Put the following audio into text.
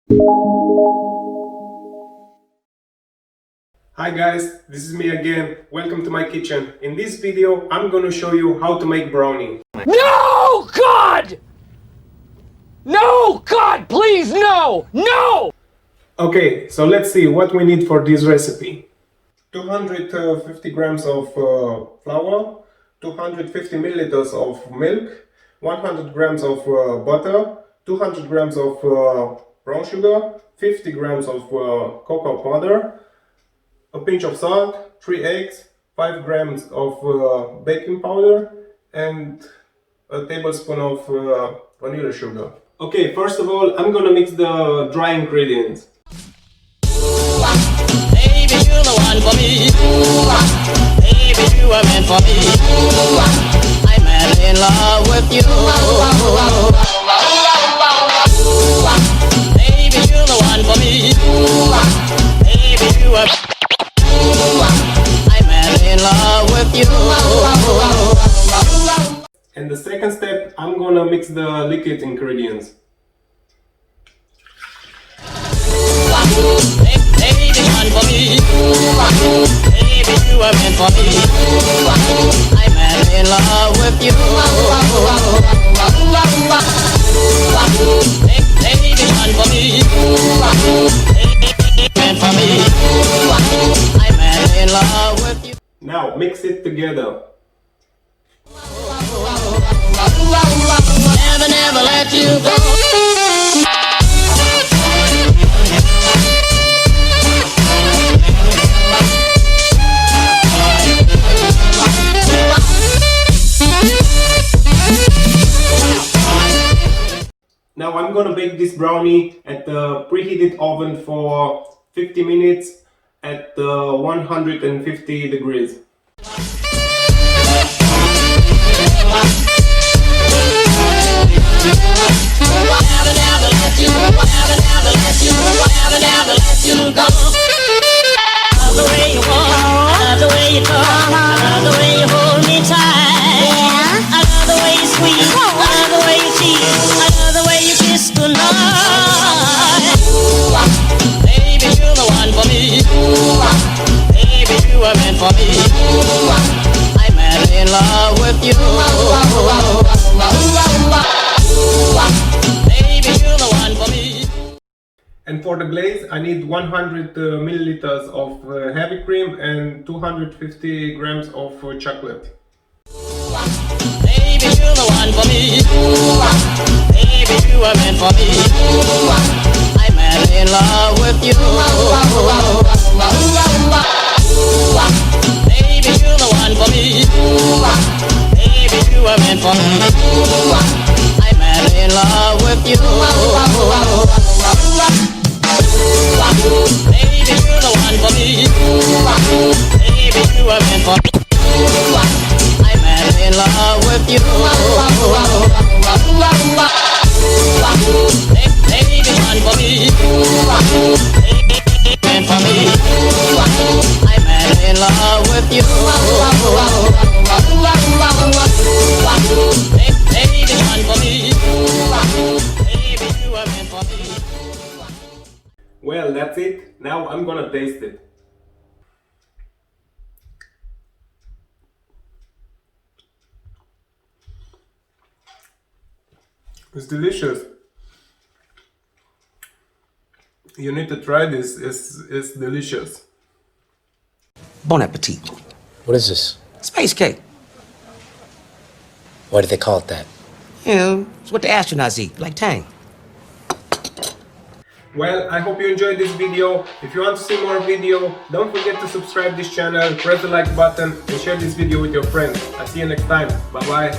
Hi guys, this is me again. Welcome to my kitchen. In this video, I'm gonna show you how to make brownie. No, God! No, God, please, no! No! Okay, so let's see what we need for this recipe. 250 grams of flour, 250 milliliters of milk, 100 grams of butter, 200 grams of brown sugar, 50 grams of cocoa powder, a pinch of salt, 3 eggs, 5 grams of baking powder, and a tablespoon of vanilla sugar. Okay, first of all, I'm gonna mix the dry ingredients. Baby, you're the one for me. Baby, you are meant for me. I'm madly in love with you. Baby, you're the one for me. Baby, you are. I'm madly in love with you. And the second step, I'm gonna mix the liquid ingredients. Baby, one for me. Baby, you are meant for me. I'm madly in love with you. Baby, one for me. Meant for me. I'm madly in love with you. Now mix it together. Never, never let you go. Now I'm gonna bake this brownie at the preheated oven for 50 minutes at 150 degrees. For me, I'm madly in love with you. Baby, you're the one for me. And for the glaze, I need 100 milliliters of heavy cream and 250 grams of chocolate. Baby, you're the one for me. Baby, you are meant for me. I'm madly in love with you. Baby, you're the one for me. Baby, you are meant for me. I'm madly in love with you. Baby, you're the one for me. Baby, you are meant for me. I'm madly in love with you. Baby, one for me. Meant for me. I'm madly in love with you. Baby, one for me. Baby, you are meant for me. Well, that's it. Now I'm gonna taste it. It's delicious. You need to try this. It's delicious. Bon appetit. What is this? Space cake. Why do they call it that? You know, it's what the astronauts eat, like Tang. Well, I hope you enjoyed this video. If you want to see more video, don't forget to subscribe this channel, press the like button and share this video with your friends. I'll see you next time. Bye bye.